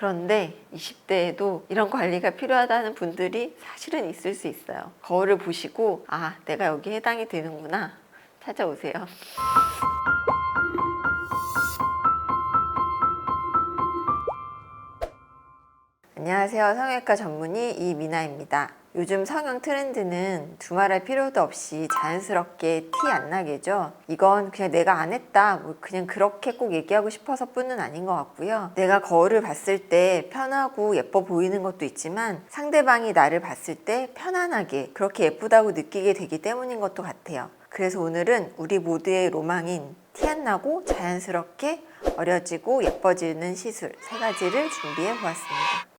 그런데 20대에도 이런 관리가 필요하다는 분들이 사실은 있을 수 있어요. 거울을 보시고 아, 내가 여기 해당이 되는구나 찾아오세요. 안녕하세요. 성형외과 전문의 이미나입니다. 요즘 성형 트렌드는 두말할 필요도 없이 자연스럽게 티 안 나게죠. 이건 그냥 내가 안 했다, 뭐 그냥 그렇게 꼭 얘기하고 싶어서 뿐은 아닌 것 같고요. 내가 거울을 봤을 때 편하고 예뻐 보이는 것도 있지만 상대방이 나를 봤을 때 편안하게 그렇게 예쁘다고 느끼게 되기 때문인 것도 같아요. 그래서 오늘은 우리 모두의 로망인 티 안 나고 자연스럽게 어려지고 예뻐지는 시술 3가지를 준비해 보았습니다.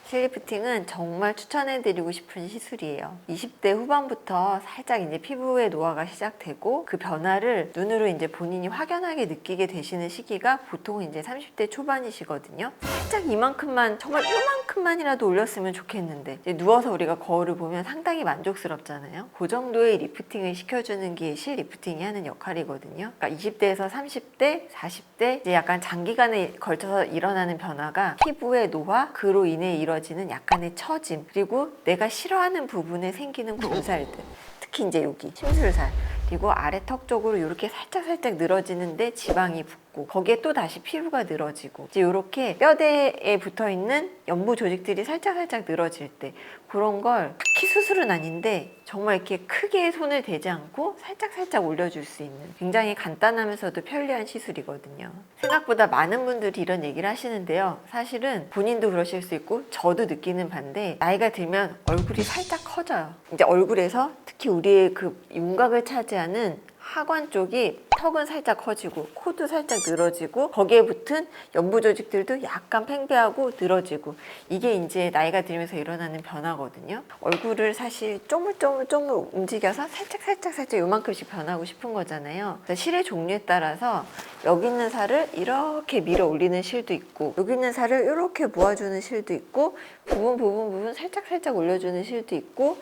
실리프팅은 정말 추천해드리고 싶은 시술이에요. 20대 후반부터 살짝 이제 피부의 노화가 시작되고 그 변화를 눈으로 이제 본인이 확연하게 느끼게 되시는 시기가 보통 이제 30대 초반이시거든요. 살짝 이만큼만, 정말 이만큼만이라도 올렸으면 좋겠는데 이제 누워서 우리가 거울을 보면 상당히 만족스럽잖아요. 그 정도의 리프팅을 시켜주는 게 실리프팅이 하는 역할이거든요. 그러니까 20대에서 30대, 40대 이제 약간 장기간에 걸쳐서 일어나는 변화가 피부의 노화, 그로 인해 이루어지는 약간의 처짐, 그리고 내가 싫어하는 부분에 생기는 군살들, 특히 이제 여기 심술살, 그리고 아래 턱 쪽으로 이렇게 살짝 늘어지는데 지방이 붙고 거기에 또 다시 피부가 늘어지고 이제 이렇게 뼈대에 붙어있는 연부 조직들이 살짝 늘어질 때 그런 걸 딱히 수술은 아닌데 정말 이렇게 크게 손을 대지 않고 살짝 올려줄 수 있는 굉장히 간단하면서도 편리한 시술이거든요. 생각보다 많은 분들이 이런 얘기를 하시는데요. 사실은 본인도 그러실 수 있고 저도 느끼는 반대, 나이가 들면 얼굴이 살짝 커져요. 이제 얼굴에서 특히 우리의 그 윤곽을 차지하는 하관 쪽이 턱은 살짝 커지고 코도 살짝 늘어지고 거기에 붙은 연부 조직들도 약간 팽배하고 늘어지고 이게 이제 나이가 들면서 일어나는 변화거든요. 얼굴을 사실 쪼물쪼물 움직여서 살짝 요만큼씩 변하고 싶은 거잖아요. 실의 종류에 따라서 여기 있는 살을 이렇게 밀어 올리는 실도 있고 여기 있는 살을 이렇게 모아주는 실도 있고 부분 살짝 올려주는 실도 있고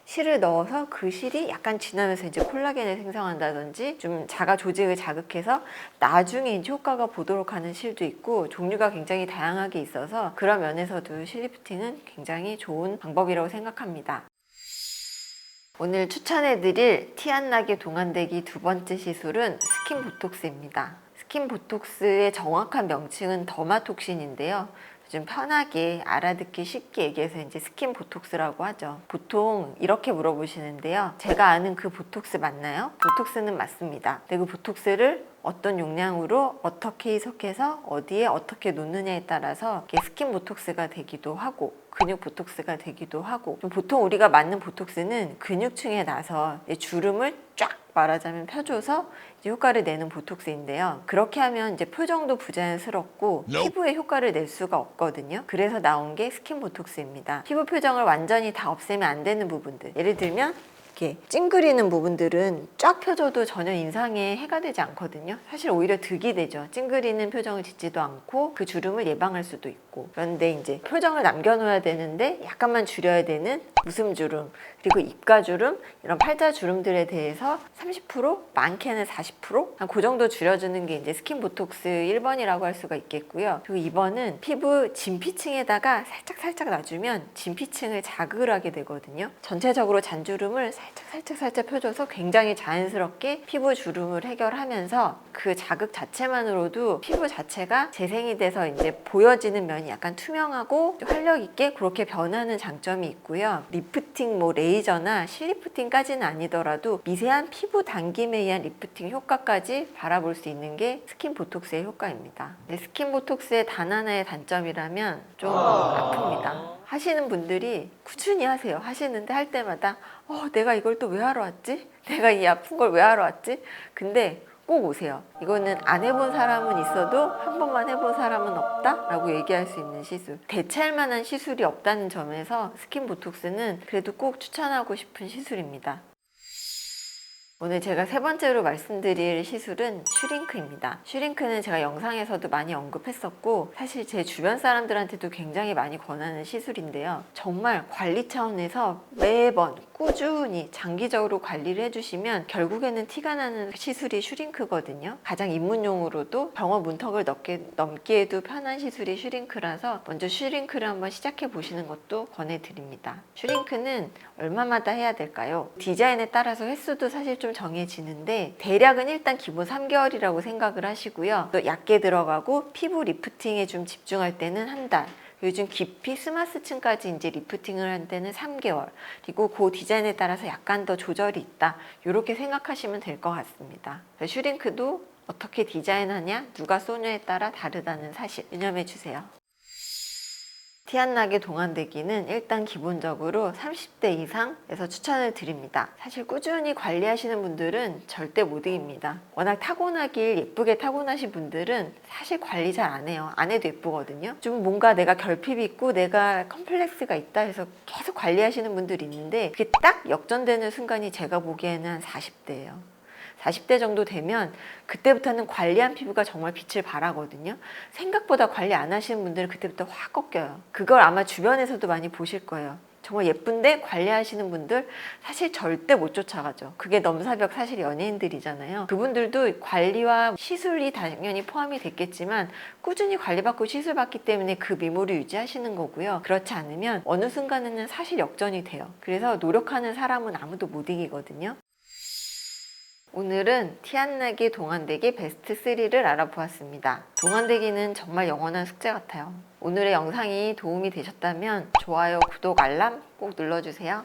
실을 넣어서 그 실이 약간 지나면서 이제 콜라겐을 생성한다든지 좀 자가 조직을 자극해서 나중에 이제 효과가 보도록 하는 실도 있고 종류가 굉장히 다양하게 있어서 그런 면에서도 실리프팅은 굉장히 좋은 방법이라고 생각합니다. 오늘 추천해드릴 티 안 나게 동안되기 2번째 시술은 스킨 보톡스입니다. 스킨 보톡스의 정확한 명칭은 더마톡신인데요. 좀 편하게 알아듣기 쉽게 얘기해서 이제 스킨 보톡스라고 하죠. 보통 이렇게 물어보시는데요. 제가 아는 그 보톡스 맞나요? 보톡스는 맞습니다. 근데 그 보톡스를 어떤 용량으로 어떻게 해석해서 어디에 어떻게 놓느냐에 따라서 스킨 보톡스가 되기도 하고 근육 보톡스가 되기도 하고 보통 우리가 맞는 보톡스는 근육층에 나서 주름을 쫙 말하자면 펴줘서 이제 효과를 내는 보톡스인데요. 그렇게 하면 이제 표정도 부자연스럽고 피부에 효과를 낼 수가 없거든요. 그래서 나온 게 스킨 보톡스입니다. 피부 표정을 완전히 다 없애면 안 되는 부분들, 예를 들면 이렇게 찡그리는 부분들은 쫙 펴줘도 전혀 인상에 해가 되지 않거든요. 사실 오히려 득이 되죠. 찡그리는 표정을 짓지도 않고 그 주름을 예방할 수도 있고. 그런데 이제 표정을 남겨놓아야 되는데 약간만 줄여야 되는 웃음주름, 그리고 입가주름, 이런 팔자주름들에 대해서 30%? 많게는 40%? 그 정도 줄여주는 게 이제 스킨 보톡스 1번이라고 할 수가 있겠고요. 그리고 2번은 피부 진피층에다가 살짝 놔주면 진피층을 자극을 하게 되거든요. 전체적으로 잔주름을 살짝 펴줘서 굉장히 자연스럽게 피부 주름을 해결하면서 그 자극 자체만으로도 피부 자체가 재생이 돼서 이제 보여지는 면이 약간 투명하고 활력 있게 그렇게 변하는 장점이 있고요. 리프팅, 레이저나 실리프팅까지는 아니더라도 미세한 피부 당김에 의한 리프팅 효과까지 바라볼 수 있는 게 스킨 보톡스의 효과입니다. 스킨 보톡스의 단 하나의 단점이라면 좀 아픕니다. 하시는 분들이 꾸준히 하세요. 하시는데 할 때마다 내가 이걸 또 왜 하러 왔지? 내가 이 아픈 걸 왜 하러 왔지? 근데 꼭 오세요. 이거는 안 해본 사람은 있어도 한 번만 해본 사람은 없다? 라고 얘기할 수 있는 시술. 대체할 만한 시술이 없다는 점에서 스킨 보톡스는 그래도 꼭 추천하고 싶은 시술입니다. 오늘 제가 3번째로 말씀드릴 시술은 슈링크입니다. 슈링크는 제가 영상에서도 많이 언급했었고 사실 제 주변 사람들한테도 굉장히 많이 권하는 시술인데요. 정말 관리 차원에서 매번 꾸준히 장기적으로 관리를 해주시면 결국에는 티가 나는 시술이 슈링크거든요. 가장 입문용으로도 병원 문턱을 넘기에도 편한 시술이 슈링크라서 먼저 슈링크를 한번 시작해 보시는 것도 권해드립니다. 슈링크는 얼마마다 해야 될까요? 디자인에 따라서 횟수도 사실 좀 정해지는데 대략은 일단 기본 3개월이라고 생각을 하시고요. 또 얕게 들어가고 피부 리프팅에 좀 집중할 때는 한 달, 요즘 깊이 스마스층까지 이제 리프팅을 할 때는 3개월, 그리고 그 디자인에 따라서 약간 더 조절이 있다, 이렇게 생각하시면 될 것 같습니다. 슈링크도 어떻게 디자인하냐, 누가 쏘냐에 따라 다르다는 사실 유념해 주세요. 티 안 나게 동안되기는 일단 기본적으로 30대 이상에서 추천을 드립니다. 사실 꾸준히 관리하시는 분들은 절대 못 이깁니다. 워낙 타고나길 예쁘게 타고나신 분들은 사실 관리 잘 안 해요. 안 해도 예쁘거든요. 좀 뭔가 내가 결핍이 있고 내가 컴플렉스가 있다 해서 계속 관리하시는 분들이 있는데 그게 딱 역전되는 순간이 제가 보기에는 한 40대예요. 40대 정도 되면 그때부터는 관리한 피부가 정말 빛을 발하거든요. 생각보다 관리 안 하시는 분들은 그때부터 확 꺾여요. 그걸 아마 주변에서도 많이 보실 거예요. 정말 예쁜데 관리하시는 분들 사실 절대 못 쫓아가죠. 그게 넘사벽 사실 연예인들이잖아요. 그분들도 관리와 시술이 당연히 포함이 됐겠지만 꾸준히 관리받고 시술받기 때문에 그 미모를 유지하시는 거고요. 그렇지 않으면 어느 순간에는 사실 역전이 돼요. 그래서 노력하는 사람은 아무도 못 이기거든요. 오늘은 티 안 나게 동안되기 베스트 3를 알아보았습니다. 동안되기는 정말 영원한 숙제 같아요. 오늘의 영상이 도움이 되셨다면 좋아요, 구독, 알람 꼭 눌러주세요.